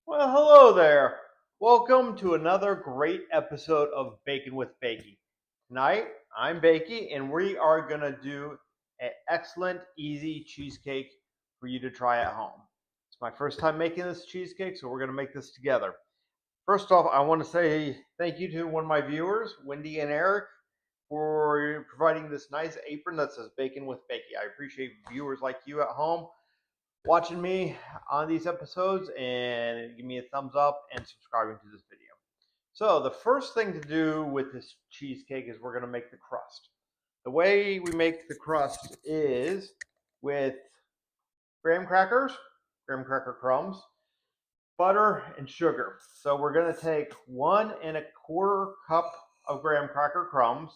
Well, hello there. Welcome to another great episode of Bacon with Bakee. Tonight, I'm Bakee, and we are going to do an excellent, easy cheesecake for you to try at home. It's my first time making this cheesecake, so we're going to make this together. First off, I want to say thank you to one of my viewers, Wendy and Eric, for providing this nice apron that says Bacon with Bakee. I appreciate viewers like you at home watching me on these episodes, and give me a thumbs up and subscribing to this video. So the first thing to do with this cheesecake is we're going to make the crust. The way we make the crust is with graham cracker crumbs, butter, and sugar. So we're going to take 1¼ cup of graham cracker crumbs,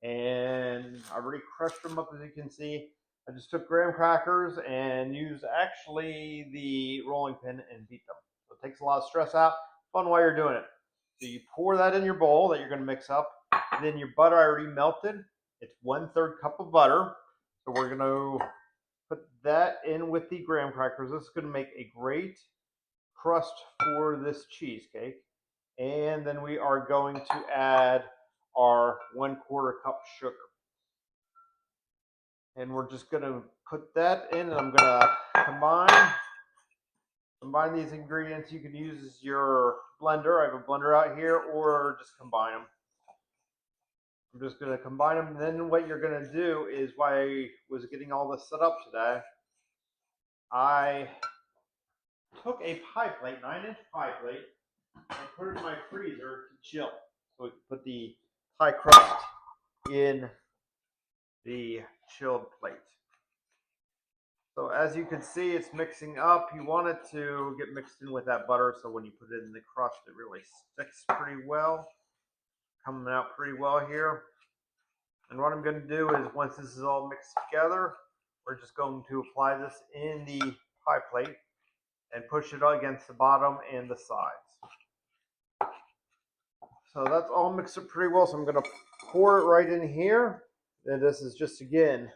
and I already crushed them up, as you can see. I just took graham crackers and used actually the rolling pin and beat them. So it takes a lot of stress out. Fun while you're doing it. So you pour that in your bowl that you're going to mix up. Then your butter I already melted. It's 1/3 cup of butter. So we're going to put that in with the graham crackers. This is going to make a great crust for this cheesecake. And then we are going to add our 1/4 cup sugar. And we're just going to put that in, and I'm going to combine these ingredients. You can use your blender. I have a blender out here, or just combine them. I'm just going to combine them. And then what you're going to do is, while I was getting all this set up today, I took a pie plate, 9-inch pie plate, and put it in my freezer to chill. So we can put the pie crust in the chilled plate. So as you can see, it's mixing up. You want it to get mixed in with that butter, so when you put it in the crust, it really sticks pretty well. Coming out pretty well here. And what I'm going to do is, once this is all mixed together, we're just going to apply this in the pie plate and push it against the bottom and the sides. So that's all mixed up pretty well. So I'm going to pour it right in here. And this is just, again,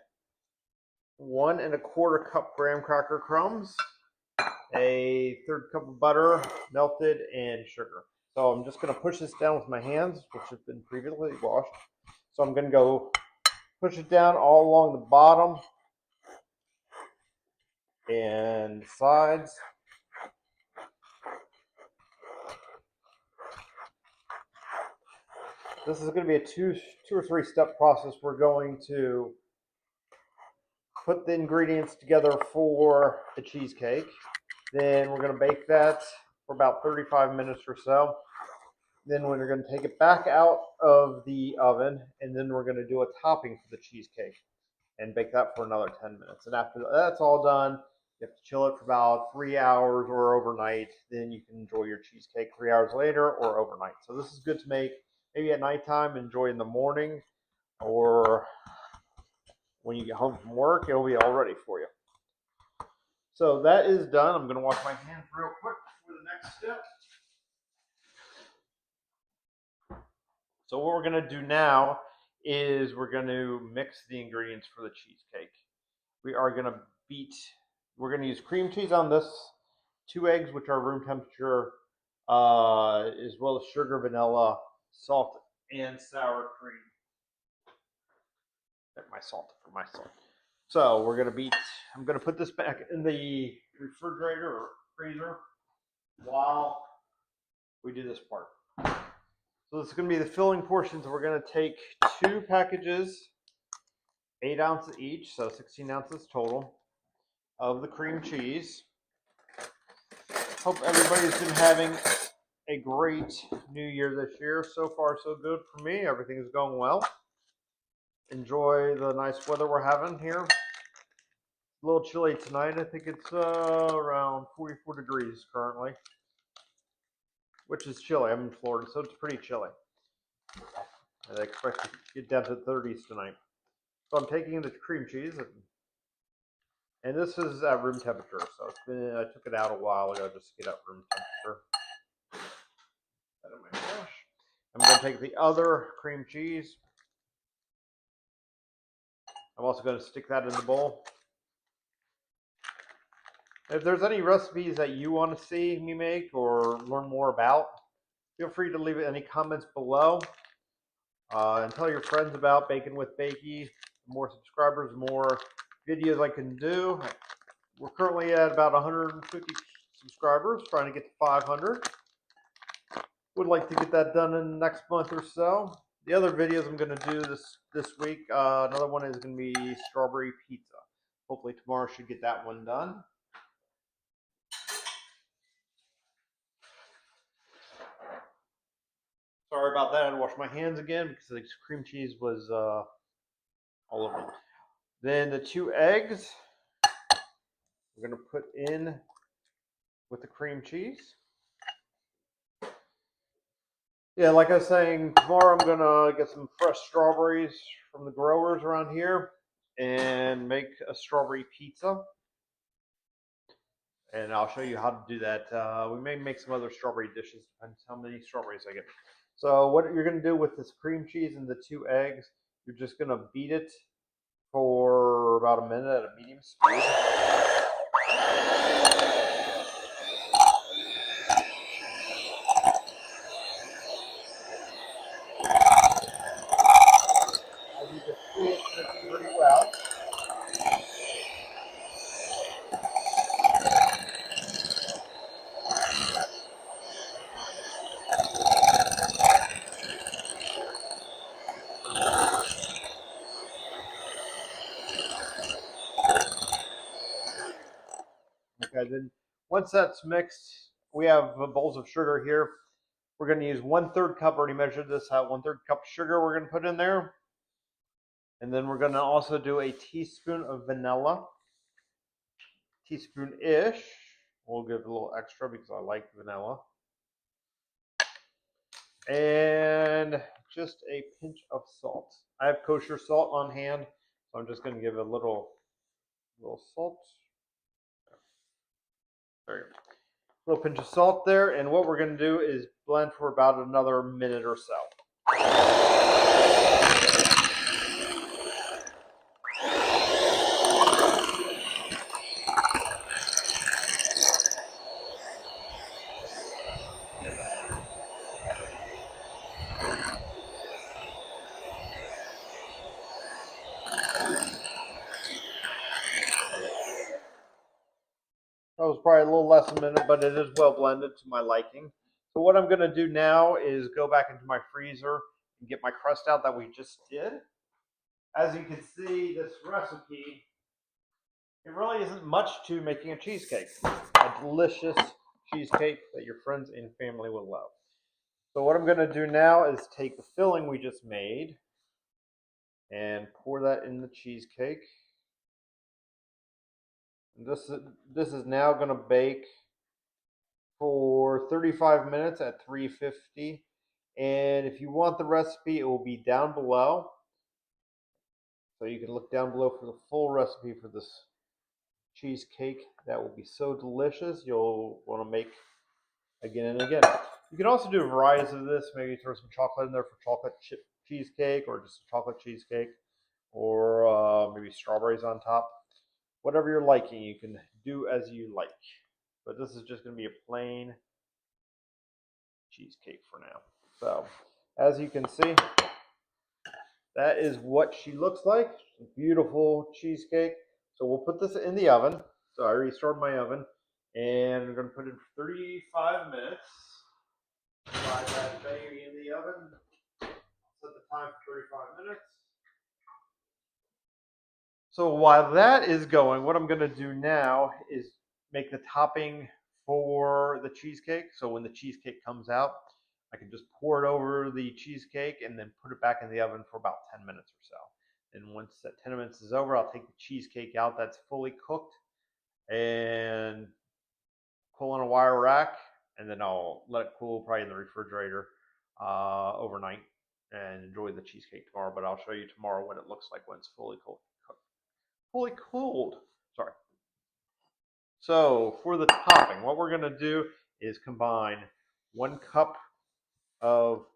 1¼ cup graham cracker crumbs, a 1/3 cup of butter melted, and sugar. So I'm just going to push this down with my hands, which have been previously washed. So I'm going to go push it down all along the bottom and sides. This is going to be a two or three step process. We're going to put the ingredients together for the cheesecake. Then we're going to bake that for about 35 minutes or so. Then we're going to take it back out of the oven, and then we're going to do a topping for the cheesecake and bake that for another 10 minutes. And after that's all done, you have to chill it for about 3 hours or overnight. Then you can enjoy your cheesecake 3 hours later or overnight. So this is good to make maybe at nighttime, enjoy in the morning, or when you get home from work, it'll be all ready for you. So that is done. I'm going to wash my hands real quick for the next step. So what we're going to do now is we're going to mix the ingredients for the cheesecake. We're going to use cream cheese on this, 2 eggs, which are room temperature, as well as sugar, vanilla, salt, and sour cream. My salt for my salt. So we're going to I'm going to put this back in the refrigerator or freezer while we do this part. So this is going to be the filling portion. So we're going to take 2 packages, 8 ounces each, so 16 ounces total, of the cream cheese. Hope everybody's been having a great new year this year. So far, so good for me. Everything is going well. Enjoy the nice weather we're having here. A little chilly tonight. I think it's around 44 degrees currently, which is chilly. I'm in Florida, so it's pretty chilly. I expect to get down to the 30s tonight. So I'm taking the cream cheese, and this is at room temperature. So I took it out a while ago just to get at room temperature. Oh my gosh. I'm going to take the other cream cheese. I'm also going to stick that in the bowl. If there's any recipes that you want to see me make or learn more about, feel free to leave any comments below. And tell your friends about Baking with Bakee. The more subscribers, the more videos I can do. We're currently at about 150 subscribers, trying to get to 500. Would like to get that done in the next month or so. The other videos I'm going to do this week, another one is going to be strawberry pizza. Hopefully tomorrow should get that one done. Sorry about that. I had to wash my hands again because the cream cheese was all over them. Then the 2 eggs we're going to put in with the cream cheese. Yeah, like I was saying, tomorrow I'm going to get some fresh strawberries from the growers around here and make a strawberry pizza. And I'll show you how to do that. We may make some other strawberry dishes, depends how many strawberries I get. So what you're going to do with this cream cheese and the 2 eggs, you're just going to beat it for about a minute at a medium speed. As you can see, it's mixing pretty well. Okay, then once that's mixed, we have bowls of sugar here. We're going to use 1/3 cup. Already measured this out. 1/3 cup of sugar we're going to put in there. And then we're going to also do a teaspoon of vanilla. Teaspoon-ish. We'll give a little extra because I like vanilla. And just a pinch of salt. I have kosher salt on hand, so I'm just going to give a little salt. There you go. A little pinch of salt there, and what we're going to do is blend for about another minute or so. That was probably a little less than a minute, but it is well blended to my liking. So what I'm going to do now is go back into my freezer and get my crust out that we just did. As you can see, this recipe, it really isn't much to making a cheesecake. A delicious cheesecake that your friends and family will love. So what I'm going to do now is take the filling we just made and pour that in the cheesecake. This is now going to bake for 35 minutes at 350. And if you want the recipe, it will be down below. So you can look down below for the full recipe for this cheesecake. That will be so delicious. You'll want to make again and again. You can also do varieties of this. Maybe throw some chocolate in there for chocolate chip cheesecake, or just a chocolate cheesecake, or maybe strawberries on top. Whatever you're liking, you can do as you like. But this is just going to be a plain cheesecake for now. So, as you can see, that is what she looks like. Beautiful cheesecake. So we'll put this in the oven. So I already started my oven, and I'm going to put it for 35 minutes. Slide that baby in the oven. Set the time for 35 minutes. So while that is going, what I'm going to do now is make the topping for the cheesecake. So when the cheesecake comes out, I can just pour it over the cheesecake and then put it back in the oven for about 10 minutes or so. And once that 10 minutes is over, I'll take the cheesecake out that's fully cooked and pull on a wire rack, and then I'll let it cool probably in the refrigerator overnight and enjoy the cheesecake tomorrow. But I'll show you tomorrow what it looks like when it's fully cooked. Fully cooled. Sorry. So for the topping, what we're going to do is combine 1 cup of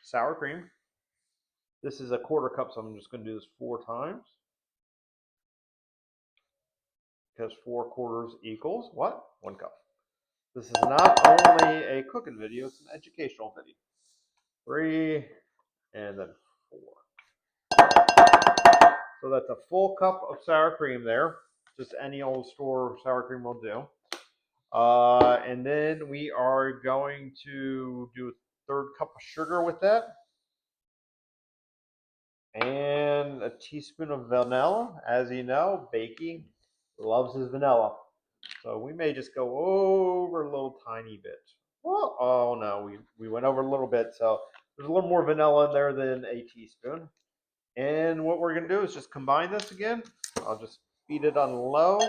sour cream. This is a 1/4 cup, so I'm just going to do this 4 times. because 4/4 equals what? 1 cup. This is not only a cooking video, it's an educational video. 3 and then 4. So that's a full cup of sour cream there. Just any old store sour cream will do. And then we are going to do a third cup of sugar with that. And a teaspoon of vanilla. As you know, Bakee loves his vanilla. So we may just go over a little tiny bit. Well, oh no, we went over a little bit. So there's a little more vanilla in there than a teaspoon. And what we're going to do is just combine this again. I'll just feed it on low.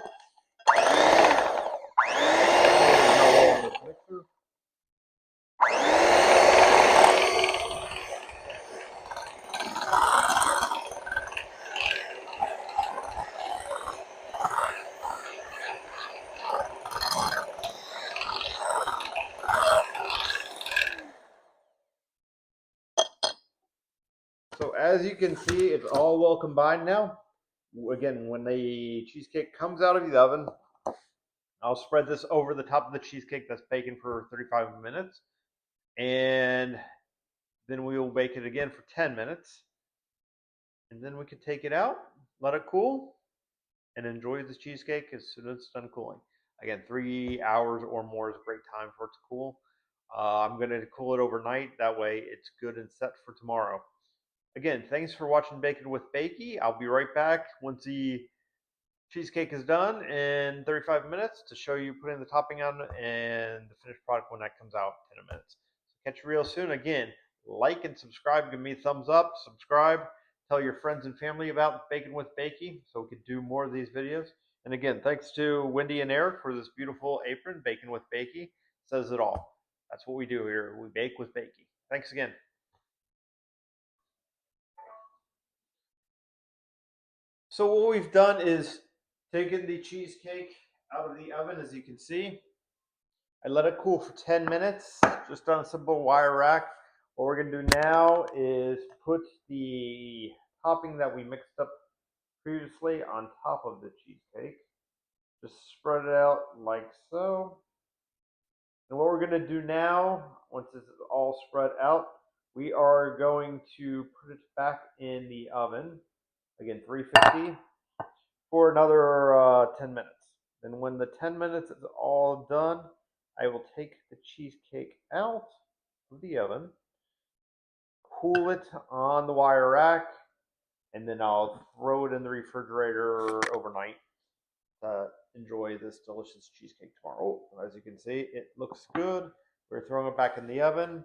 So as you can see, it's all well combined now. Again, when the cheesecake comes out of the oven, I'll spread this over the top of the cheesecake that's baking for 35 minutes. And then we will bake it again for 10 minutes. And then we can take it out, let it cool, and enjoy the cheesecake as soon as it's done cooling. Again, 3 hours or more is a great time for it to cool. I'm going to cool it overnight. That way it's good and set for tomorrow. Again, thanks for watching Baking with Bakee. I'll be right back once the cheesecake is done in 35 minutes to show you putting the topping on and the finished product when that comes out in 10 minutes. So catch you real soon. Again, like and subscribe. Give me a thumbs up. Subscribe. Tell your friends and family about Baking with Bakee so we can do more of these videos. And again, thanks to Wendy and Eric for this beautiful apron. Baking with Bakee says it all. That's what we do here. We bake with Bakee. Thanks again. So what we've done is taken the cheesecake out of the oven, as you can see. I let it cool for 10 minutes, just on a simple wire rack. What we're gonna do now is put the topping that we mixed up previously on top of the cheesecake. Just spread it out like so. And what we're gonna do now, once this is all spread out, we are going to put it back in the oven. Again, 350 for another 10 minutes. And when the 10 minutes is all done, I will take the cheesecake out of the oven, cool it on the wire rack, and then I'll throw it in the refrigerator overnight to enjoy this delicious cheesecake tomorrow. As you can see, it looks good. We're throwing it back in the oven.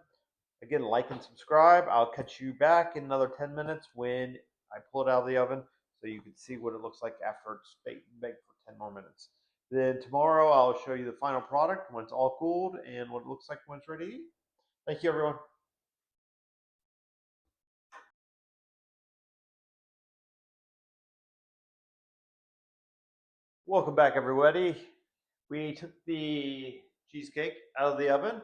Again, like and subscribe. I'll catch you back in another 10 minutes when I pull it out of the oven so you can see what it looks like after it's baked for 10 more minutes. Then tomorrow I'll show you the final product when it's all cooled and what it looks like when it's ready to eat. Thank you, everyone. Welcome back, everybody. We took the cheesecake out of the oven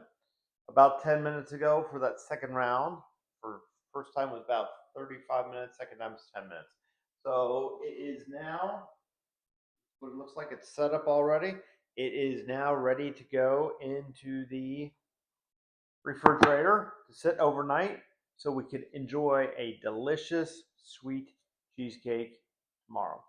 about 10 minutes ago for that second round. For first time was about 35 minutes, second time was 10 minutes. So it is now what it looks like. It's set up already. It is now ready to go into the refrigerator to sit overnight so we can enjoy a delicious sweet cheesecake tomorrow.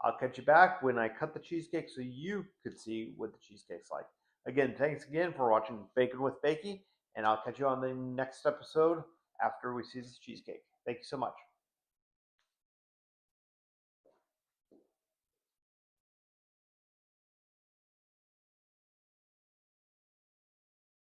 I'll catch you back when I cut the cheesecake so you could see what the cheesecake's like. Again, thanks again for watching Baking with Bakee, and I'll catch you on the next episode after we see this cheesecake. Thank you so much.